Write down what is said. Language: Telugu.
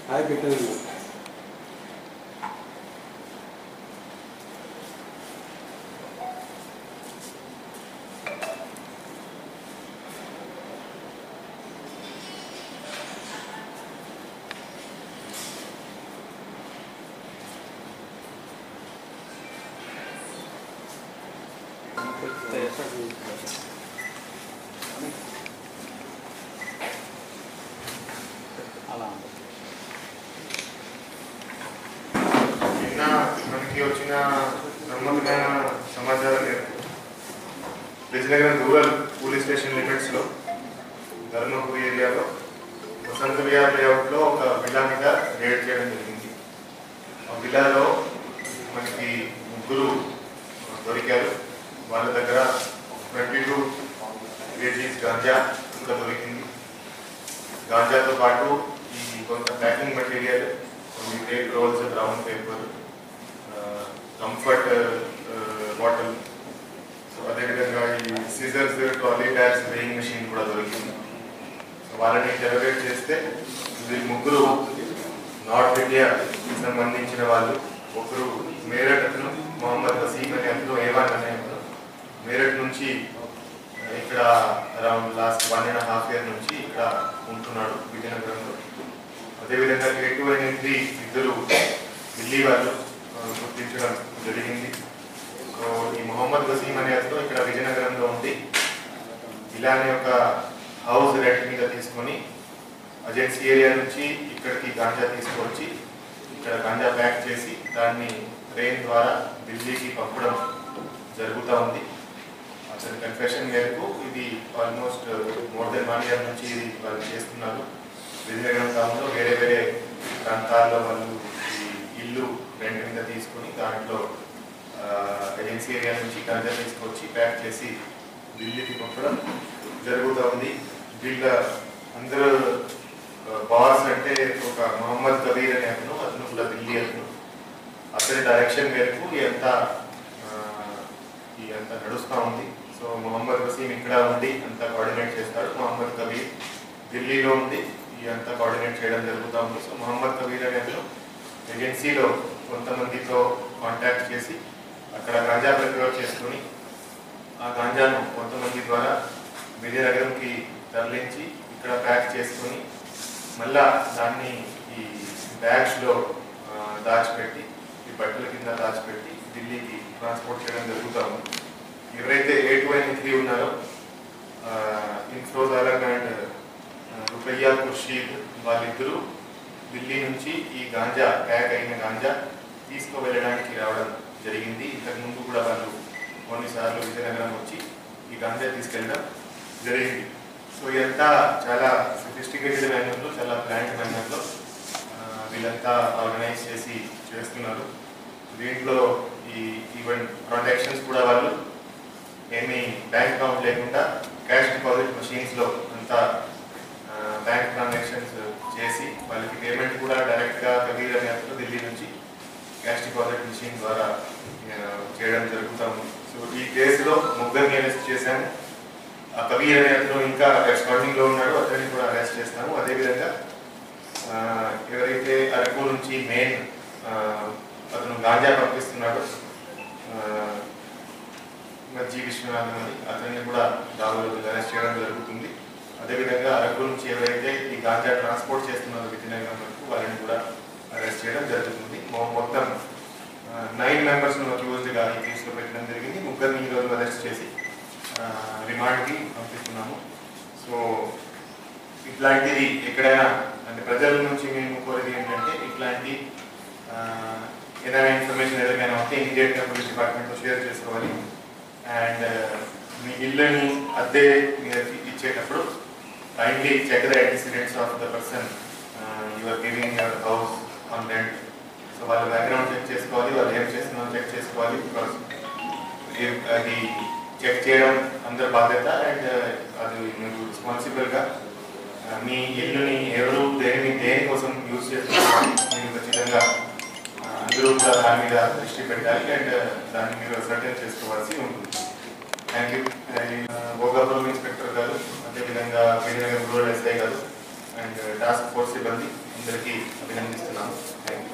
హాయ్ పెట్టండి. నిన్న మనకి వచ్చిన నమ్మకమైన సమాచారం మేరకు విజయనగరం రూరల్ పోలీస్ స్టేషన్ లిమిట్స్లో ధర్మపురి ఏరియాలో వసంత విహార్ లేఅవుట్లో ఒక విల్లా మీద రేడ్ చేయడం జరిగింది. ఆ విల్లాలో మనకి ముగ్గురు దొరికారు. వాళ్ళ దగ్గర 22 kgs గాంజా కూడా దొరికింది. గాంజాతో పాటు ఈ కొంత ప్యాకింగ్ మెటీరియల్, కొన్ని tape rolls, brown paper, comfort bottle, so అదేవిధంగా ఈ scissors, trolley bags, weighing machine కూడా దొరికింది. సో వాళ్ళని ఇంటర్రోగేట్ చేస్తే వీళ్ళు ముగ్గురు నార్త్ ఇండియాకి సంబంధించిన వాళ్ళు. ఒకరు మేరట్ అతను, మొహమ్మద్ వసీం అనే అతను, ఏవాన్ అనే అతను మేరట్ నుంచి ఇక్కడ అరౌండ్ లాస్ట్ 1.5 year నుంచి ఇక్కడ ఉంటున్నాడు విజయనగరంలో. అదేవిధంగా A2 అనే ఇద్దరు ఢిల్లీ వాళ్ళు గుర్తించడం జరిగింది. సో ఈ మొహమ్మద్ వసీం అనే అతను ఇక్కడ విజయనగరంలో ఉండి ఇలానే ఒక హౌస్ రెంట్ మీద తీసుకొని ఏజెన్సీ ఏరియా నుంచి ఇక్కడికి గాంజా తీసుకొచ్చి ఇక్కడ గాంజా ప్యాక్ చేసి దాన్ని ట్రైన్ ద్వారా ఢిల్లీకి పంపడం జరుగుతూ ఉంది. అతని కన్ఫెషన్ మేరకు ఇది ఆల్మోస్ట్ మోర్ దెన్ 1 year నుంచి ఇది వాళ్ళు చేస్తున్నారు. విజయనగరం టౌన్లో వేరే వేరే ప్రాంతాల్లో వాళ్ళు ఈ ఇల్లు రెంట్ మీద తీసుకొని దాంట్లో ఏజెన్సీ ఏరియా నుంచి గాంజా తీసుకొచ్చి ప్యాక్ చేసి ఢిల్లీకి పంపడం జరుగుతూ ఉంది. వీళ్ళ అందరూ బాస్ అంటే ఒక మొహమ్మద్ కబీర్ అనే అతను కూడా ఢిల్లీ అతను. అతని డైరెక్షన్ మేరకు ఇదంతా నడుస్తూ ఉంది. సో మొహమ్మద్ వసీం ఇక్కడ ఉండి అంతా కోఆర్డినేట్ చేస్తాడు. మొహమ్మద్ కబీర్ ఢిల్లీలో ఉండి ఇదంతా కోఆర్డినేట్ చేయడం జరుగుతూ ఉంది. సో మొహమ్మద్ కబీర్ అనే అతను ఏజెన్సీలో కొంతమందితో కాంటాక్ట్ చేసి అక్కడ గాంజా ప్రక్రియ చేసుకొని ఆ గాంజాను కొంతమంది ద్వారా విజయనగరంకి తరలించి ఇక్కడ ప్యాక్ చేసుకొని మళ్ళా దాన్ని ఈ బ్యాగ్స్లో దాచిపెట్టి, ఈ బట్టల కింద దాచిపెట్టి ఢిల్లీకి ట్రాన్స్పోర్ట్ చేయడం జరుగుతాము. ఎవరైతే A2 and 3 ఉన్నారో ఇన్ఫ్రోజ్ అలగ్ అండ్ రుపయ్యా ఖుర్షీద్ వాళ్ళిద్దరూ ఢిల్లీ నుంచి ఈ గాంజా ప్యాక్ అయిన గాంజా తీసుకువెళ్ళడానికి రావడం జరిగింది. ఇంతకుముందు కూడా వాళ్ళు కొన్నిసార్లు విజయనగరం వచ్చి ఈ గాంజా తీసుకెళ్ళడం జరిగింది. సో ఇదంతా చాలా సఫిస్టికేటెడ్ మేనర్లో, చాలా ప్లాంట్ మేనర్లో వీళ్ళంతా ఆర్గనైజ్ చేసి చేస్తున్నారు. దీంట్లో ఈ ఈవెన్ ట్రాన్సాక్షన్స్ కూడా వాళ్ళు ఏమీ బ్యాంక్ అకౌంట్ లేకుండా క్యాష్ డిపాజిట్ మెషిన్స్లో అంతా బ్యాంక్ ట్రాన్సాక్షన్స్ చేసి వాళ్ళకి పేమెంట్ కూడా డైరెక్ట్గా కబీర్ అనే అతను ఢిల్లీ నుంచి క్యాష్ డిపాజిట్ మెషిన్ ద్వారా చేయడం జరుగుతాము. సో ఈ కేసులో ముగ్గురిని అరెస్ట్ చేశాము. ఆ కబీర్ అనే అతను ఇంకా రెస్పాండింగ్లో ఉన్నాడు, అతన్ని కూడా అరెస్ట్ చేస్తాము. అదేవిధంగా ఎవరైతే అరకు నుంచి మెయిన్ అతను గాంజా పంపిస్తున్నాడు జీ విశ్వనాథన్ అని, అతన్ని కూడా దాదాపు అరెస్ట్ చేయడం జరుగుతుంది. అదేవిధంగా అరకు నుంచి ఎవరైతే ఈ గాంజా ట్రాన్స్పోర్ట్ చేస్తున్నారో విజయనగరం వరకు వాళ్ళని కూడా అరెస్ట్ చేయడం జరుగుతుంది. మొత్తం 9 మెంబర్స్ను అక్యూజ్డ్గా ఈ కేసులో పెట్టడం జరిగింది. ముగ్గురిని ఈరోజు అరెస్ట్ చేసి రిమాండ్కి పంపిస్తున్నాము. సో ఇట్లాంటిది ఎక్కడైనా అంటే ప్రజల నుంచి మేము కోరేది ఏంటంటే ఇట్లాంటి ఏదైనా ఇన్ఫర్మేషన్ ఏదైనా ఉంటే ఇమీడియట్గా పోలీస్ డిపార్ట్మెంట్తో షేర్ చేసుకోవాలి. అండ్ మీ ఇల్లుని అద్దె మీరు ఇచ్చేటప్పుడు kindly check the antecedents of the person you are giving your house on rent. So వాళ్ళ బ్యాక్గ్రౌండ్ చెక్ చేసుకోవాలి, వాళ్ళు ఏం చేస్తున్నారో చెక్ చేసుకోవాలి. బికాస్ అది చెక్ చేయడం అందరి బాధ్యత. అండ్ అది మీరు రెస్పాన్సిబుల్గా మీ ఇల్లుని ఎవరు దేనికోసం యూజ్ చేస్తున్నారు మీరు ఖచ్చితంగా అందరూ కూడా దాని మీద దృష్టి పెట్టాలి. అండ్ దాన్ని మీరు సర్టన్ చేసుకోవాల్సి ఉంటుంది. Thank you. Bhogapuram inspector Vizianagaram rural SI గారు అండ్ టాస్క్ ఫోర్స్ సిబ్బంది అందరికీ అభినందిస్తున్నాను. Thank you.